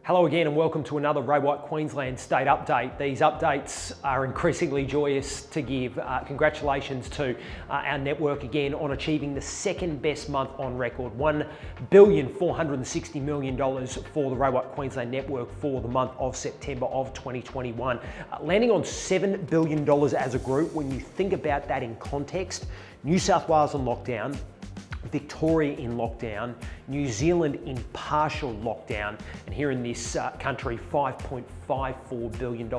Hello again and welcome to another Ray White Queensland State Update. These updates are increasingly joyous to give. Congratulations to our network again on achieving the second best month on record, $1,460,000,000 for the Ray White Queensland network for the month of September of 2021. Landing on $7 billion as a group. When you think about that in context, New South Wales on lockdown, Victoria in lockdown, New Zealand in partial lockdown, and here in this country, $5.54 billion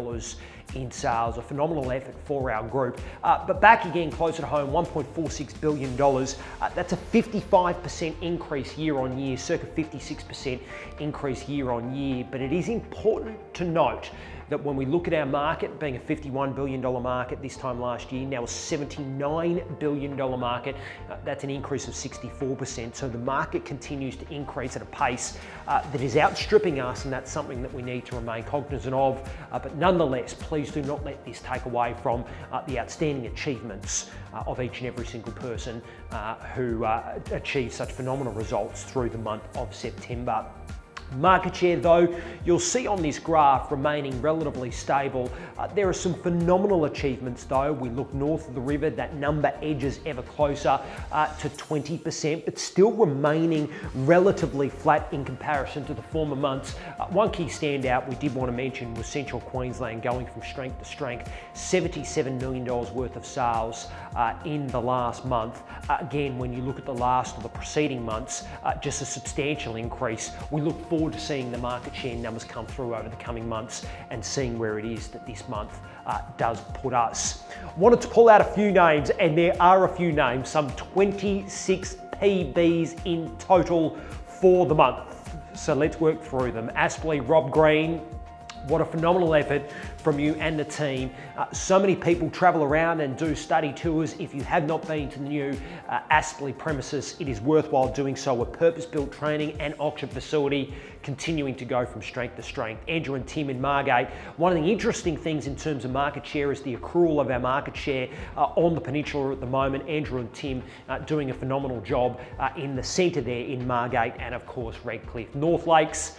in sales. A phenomenal effort for our group. But back again, closer to home, $1.46 billion. That's a 55% increase year on year, circa 56% increase year on year. But it is important to note that when we look at our market, being a $51 billion market this time last year, now a $79 billion market, that's an increase of 64%. So the market continues to increase at a pace that is outstripping us, and that's something that we need to remain cognizant of. But nonetheless, please do not let this take away from the outstanding achievements of each and every single person who achieved such phenomenal results through the month of September. Market share, though, you'll see on this graph remaining relatively stable. There are some phenomenal achievements, though. We look north of the river, that number edges ever closer to 20%, but still remaining relatively flat in comparison to the former months. One key standout we did want to mention was Central Queensland going from strength to strength, $77 million worth of sales in the last month. Again, when you look at the last of the preceding months, just a substantial increase. We look forward to seeing the market share numbers come through over the coming months and seeing where it is that this month does put us. Wanted to pull out a few names, and there are a few names, some 26 PBs in total for the month. So let's work through them. Aspley, Rob Green, what a phenomenal effort from you and the team. So many people travel around and do study tours. If you have not been to the new Aspley premises, it is worthwhile doing so. A purpose-built training and auction facility continuing to go from strength to strength. Andrew and Tim in Margate. One of the interesting things in terms of market share is the accrual of our market share on the peninsula at the moment. Andrew and Tim doing a phenomenal job in the centre there in Margate, and of course Redcliffe. North Lakes,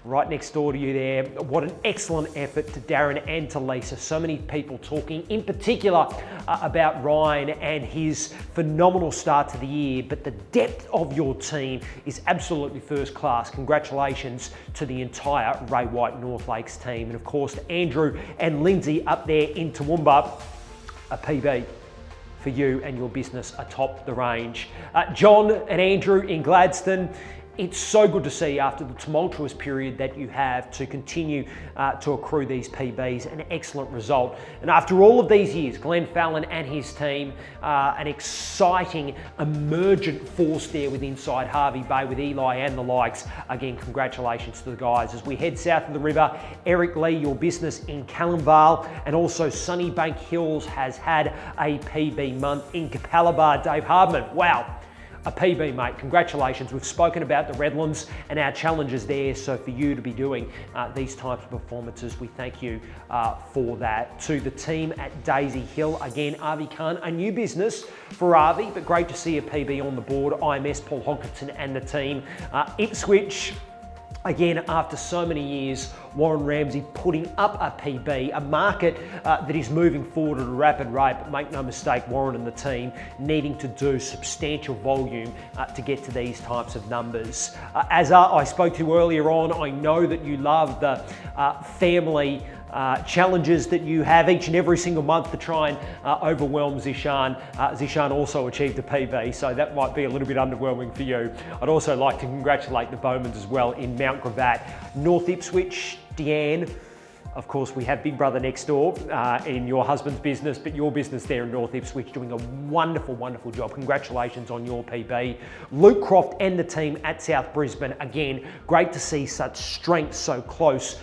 right next door to you there. What an excellent effort to Darren and to Lisa. So many people talking in particular about Ryan and his phenomenal start to the year, but the depth of your team is absolutely first class. Congratulations to the entire Ray White North Lakes team. And of course to Andrew and Lindsay up there in Toowoomba, a PB for you and your business atop the range. John and Andrew in Gladstone, it's so good to see after the tumultuous period that you have to continue to accrue these PBs, an excellent result. And after all of these years, Glenn Fallon and his team, an exciting emergent force there with inside Hervey Bay with Eli and the likes. Again, congratulations to the guys. As we head south of the river, Eric Lee, your business in Callumvale, and also Sunnybank Hills has had a PB month in Capalaba. Dave Hardman, wow. A PB, mate. Congratulations. We've spoken about the Redlands and our challenges there, so for you to be doing these types of performances, we thank you for that. To the team at Daisy Hill, again, Avi Khan, a new business for Avi, but great to see a PB on the board. IMS, Paul Honkinson and the team. Ipswich, again, after so many years, Warren Ramsey putting up a PB, a market that is moving forward at a rapid rate, but make no mistake, Warren and the team needing to do substantial volume to get to these types of numbers. As I spoke to earlier on, I know that you love the family challenges that you have each and every single month to try and overwhelm Zishan. Zishan also achieved a PB, so that might be a little bit underwhelming for you. I'd also like to congratulate the Bowmans as well in Mount Gravatt. North Ipswich, Deanne, of course, we have Big Brother next door in your husband's business, but your business there in North Ipswich doing a wonderful, wonderful job. Congratulations on your PB. Luke Croft and the team at South Brisbane, again, great to see such strength so close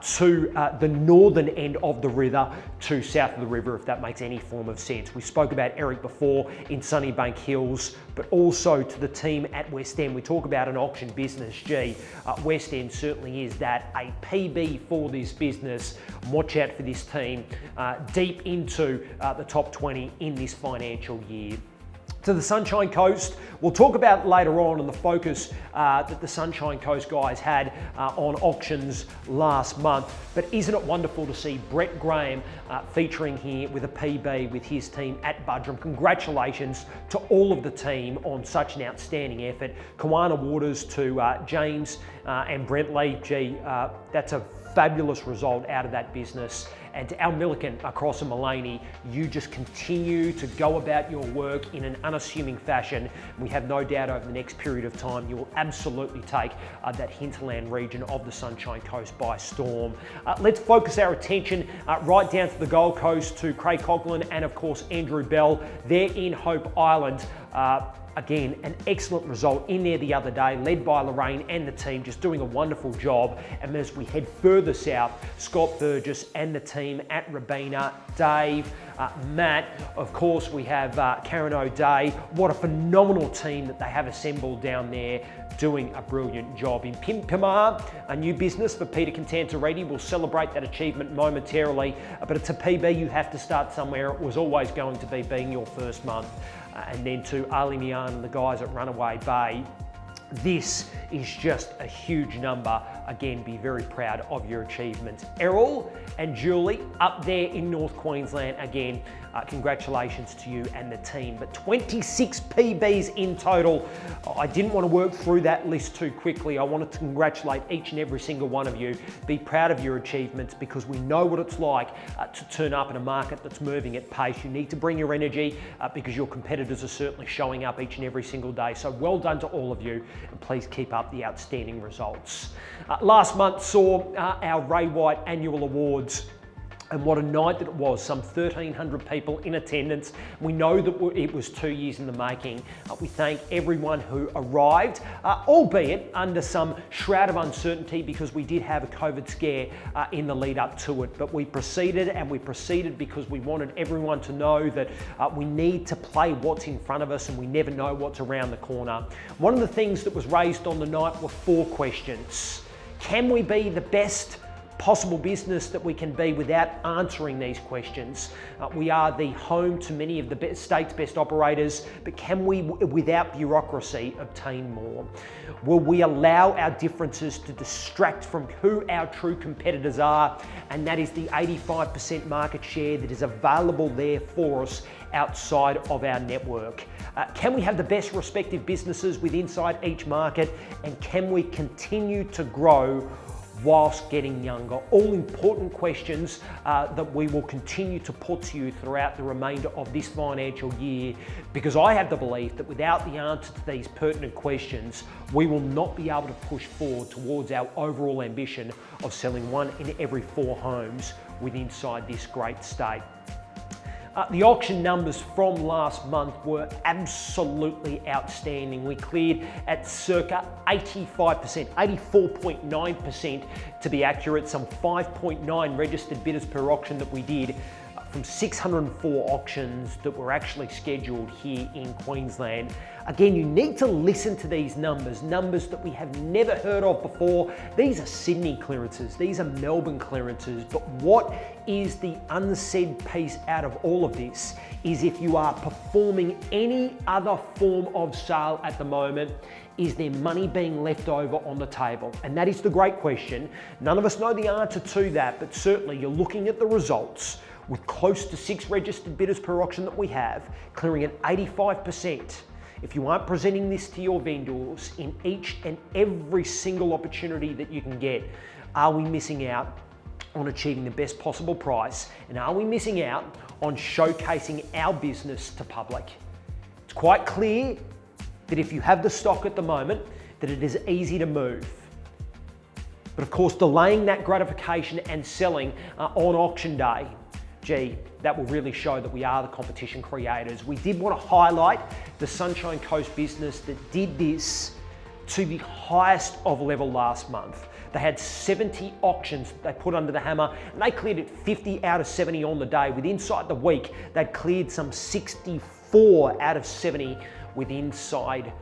to the northern end of the river to south of the river, if that makes any form of sense. We spoke about Eric before in Sunnybank Hills, but also to the team at West End. We talk about an auction business. Gee, West End certainly is that. A PB for this business. Watch out for this team deep into the top 20 in this financial year. to the Sunshine Coast. We'll talk about later on the focus that the Sunshine Coast guys had on auctions last month. But isn't it wonderful to see Brett Graham featuring here with a PB with his team at Budrum? Congratulations to all of the team on such an outstanding effort. Kawana Waters to James and Brentley. Gee, that's a fabulous result out of that business. And to Al Milliken across in Mullaney, you just continue to go about your work in an unassuming fashion. We have no doubt over the next period of time, you will absolutely take that hinterland region of the Sunshine Coast by storm. Let's focus our attention right down to the Gold Coast to Craig Coughlin and of course Andrew Bell. They're in Hope Island. Again, an excellent result in there the other day, led by Lorraine and the team, just doing a wonderful job. And as we head further south, Scott Burgess and the team at Robina, Dave, Matt, of course we have Karen O'Day. What a phenomenal team that they have assembled down there, doing a brilliant job. In Pimpamar, a new business for Peter Contantariti. We'll celebrate that achievement momentarily, but it's a PB, you have to start somewhere. It was always going to be being your first month. And then to Ali Mian and the guys at Runaway Bay, this is just a huge number. Again, be very proud of your achievements. Errol and Julie up there in North Queensland, again, congratulations to you and the team. But 26 PBs in total. I didn't want to work through that list too quickly. I wanted to congratulate each and every single one of you. Be proud of your achievements because we know what it's like to turn up in a market that's moving at pace. You need to bring your energy because your competitors are certainly showing up each and every single day. So well done to all of you, and please keep up the outstanding results. Last month saw our Ray White annual awards. And what a night that it was, some 1,300 people in attendance. We know that it was 2 years in the making. We thank everyone who arrived, albeit under some shroud of uncertainty because we did have a COVID scare in the lead up to it. But we proceeded, and we proceeded because we wanted everyone to know that we need to play what's in front of us and we never know what's around the corner. One of the things that was raised on the night were 4 questions. Can we be the best possible business that we can be without answering these questions? We are the home to many of the state's best operators, but can we, without bureaucracy, obtain more? Will we allow our differences to distract from who our true competitors are? And that is the 85% market share that is available there for us outside of our network. Can we have the best respective businesses within inside each market? And can we continue to grow whilst getting younger? All important questions that we will continue to put to you throughout the remainder of this financial year, because I have the belief that without the answer to these pertinent questions, we will not be able to push forward towards our overall ambition of selling 1 in every 4 homes within inside this great state. The auction numbers from last month were absolutely outstanding. We cleared at circa 85%, 84.9% to be accurate, some 5.9 registered bidders per auction that we did from 604 auctions that were actually scheduled here in Queensland. Again, you need to listen to these numbers that we have never heard of before. These are Sydney clearances, these are Melbourne clearances, but what is the unsaid piece out of all of this is if you are performing any other form of sale at the moment, is there money being left over on the table? And that is the great question. None of us know the answer to that, but certainly you're looking at the results with close to 6 registered bidders per auction that we have, clearing at 85%. If you aren't presenting this to your vendors in each and every single opportunity that you can get, are we missing out on achieving the best possible price? And are we missing out on showcasing our business to public? It's quite clear that if you have the stock at the moment, that it is easy to move. But of course, delaying that gratification and selling on auction day, gee, that will really show that we are the competition creators. We did want to highlight the Sunshine Coast business that did this to the highest of level last month. They had 70 auctions they put under the hammer, and they cleared it 50 out of 70 on the day. With inside the week, they'd cleared some 64 out of 70 with inside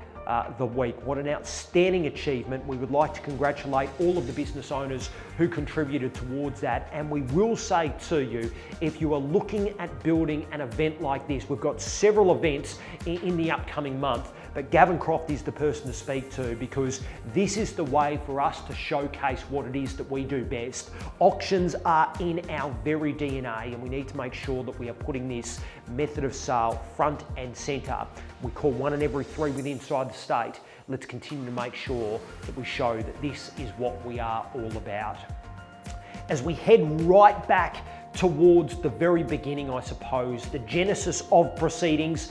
the week. What an outstanding achievement. We would like to congratulate all of the business owners who contributed towards that. And we will say to you, if you are looking at building an event like this, we've got several events in the upcoming month, but Gavin Croft is the person to speak to, because this is the way for us to showcase what it is that we do best. Auctions are in our very DNA, and we need to make sure that we are putting this method of sale front and centre. We call 1 in every 3 within inside the state. Let's continue to make sure that we show that this is what we are all about. As we head right back towards the very beginning, I suppose, the genesis of proceedings,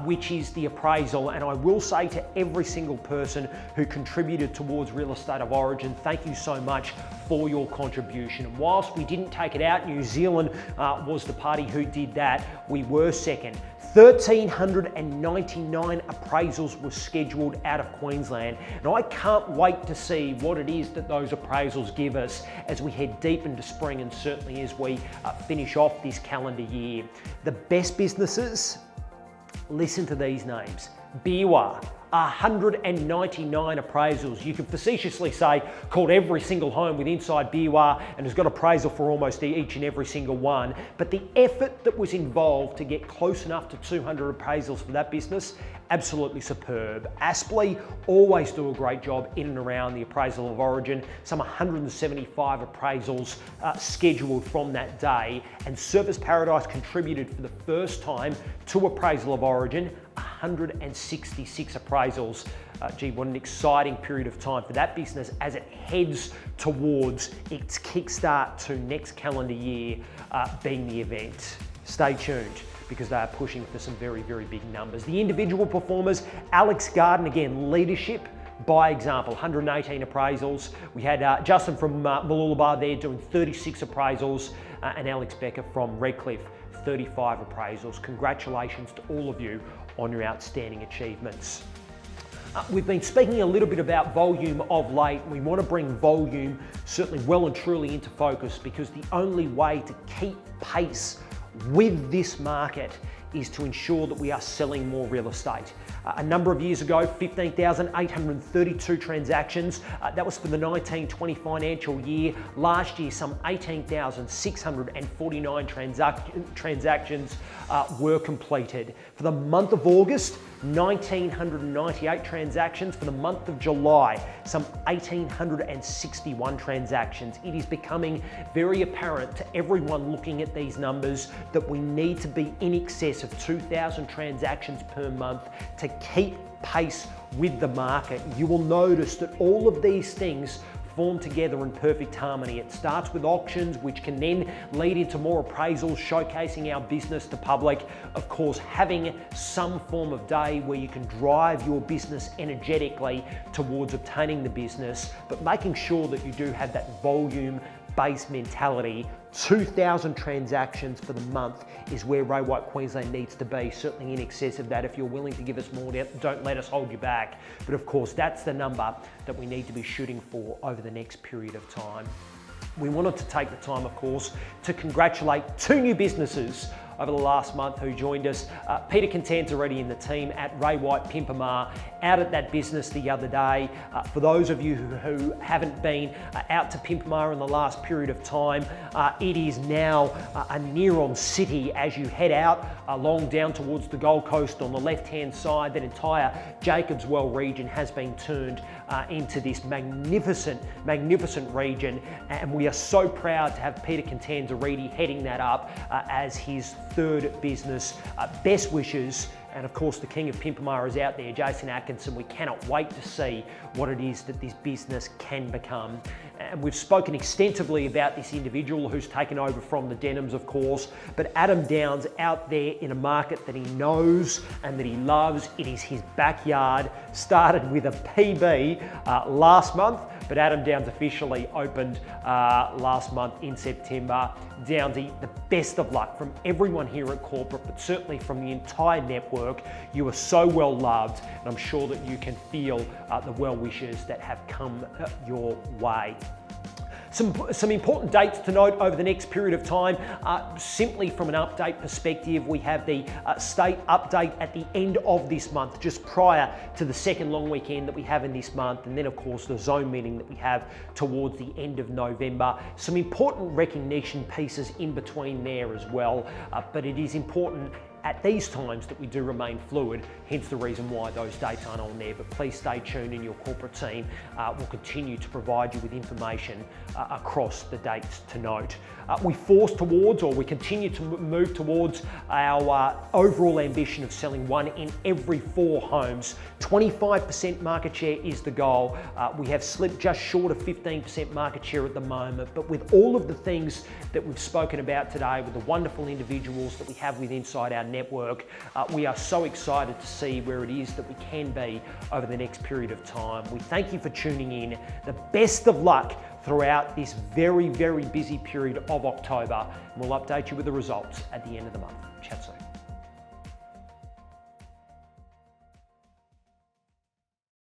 which is the appraisal. And I will say to every single person who contributed towards Real Estate of Origin, thank you so much for your contribution. And whilst we didn't take it out, New Zealand was the party who did that. We were second. 1,399 appraisals were scheduled out of Queensland, and I can't wait to see what it is that those appraisals give us as we head deep into spring, and certainly as we finish off this calendar year. The best businesses, listen to these names. Biwa, 199 appraisals. You can facetiously say, called every single home with inside Biwa and has got appraisal for almost each and every single one. But the effort that was involved to get close enough to 200 appraisals for that business, absolutely superb. Aspley always do a great job in and around the appraisal of origin. Some 175 appraisals scheduled from that day. And Service Paradise contributed for the first time to appraisal of origin, 166 appraisals. Gee, what an exciting period of time for that business as it heads towards its kickstart to next calendar year being the event. Stay tuned, because they are pushing for some very, very big numbers. The individual performers, Alex Garden, again, leadership by example, 118 appraisals. We had Justin from Mooloolaba there doing 36 appraisals, and Alex Becker from Redcliffe, 35 appraisals. Congratulations to all of you on your outstanding achievements. We've been speaking a little bit about volume of late. We want to bring volume certainly well and truly into focus, because the only way to keep pace with this market is to ensure that we are selling more real estate. A number of years ago, 15,832 transactions. That was for the 19-20 financial year. Last year, some 18,649 transactions were completed. For the month of August, 1,998 transactions. For the month of July, some 1,861 transactions. It is becoming very apparent to everyone looking at these numbers that we need to be in excess of 2,000 transactions per month to keep pace with the market. You will notice that all of these things form together in perfect harmony. It starts with auctions, which can then lead into more appraisals, showcasing our business to public. Of course, having some form of day where you can drive your business energetically towards obtaining the business, but making sure that you do have that volume-based mentality. 2,000 transactions for the month is where Ray White Queensland needs to be, certainly in excess of that. If you're willing to give us more, don't let us hold you back. But of course, that's the number that we need to be shooting for over the next period of time. We wanted to take the time, of course, to congratulate 2 new businesses over the last month who joined us. Peter Content's already in the team at Ray White Pimpamar, out at that business the other day. For those of you who haven't been out to Pimpamar in the last period of time, it is now a near-on city as you head out along down towards the Gold Coast on the left-hand side. That entire Jacobs Well region has been turned into this magnificent region, and we are so proud to have Peter Content already heading that up as his 3rd business. Best wishes, and of course the king of Pimpamar is out there, Jason Atkinson. We cannot wait to see what it is that this business can become. And we've spoken extensively about this individual who's taken over from the Denhams, of course, but Adam Downs out there in a market that he knows and that he loves. It is his backyard. Started with a PB last month, but Adam Downs officially opened last month in September. Downsy, the best of luck from everyone here at corporate, but certainly from the entire network. You are so well loved, and I'm sure that you can feel the well wishes that have come your way. Some important dates to note over the next period of time. Simply from an update perspective, we have the state update at the end of this month, just prior to the second long weekend that we have in this month, and then of course the zone meeting that we have towards the end of November. Some important recognition pieces in between there as well, but it is important at these times that we do remain fluid, hence the reason why those dates aren't on there. But please stay tuned, and your corporate team will continue to provide you with information across the dates to note. We continue to move towards our overall ambition of selling 1 in every 4 homes. 25% market share is the goal. We have slipped just short of 15% market share at the moment, but with all of the things that we've spoken about today, with the wonderful individuals that we have with inside our network, we are so excited to see where it is that we can be over the next period of time. We thank you for tuning in. The best of luck throughout this very, very busy period of October, and we'll update you with the results at the end of the month. Chat soon.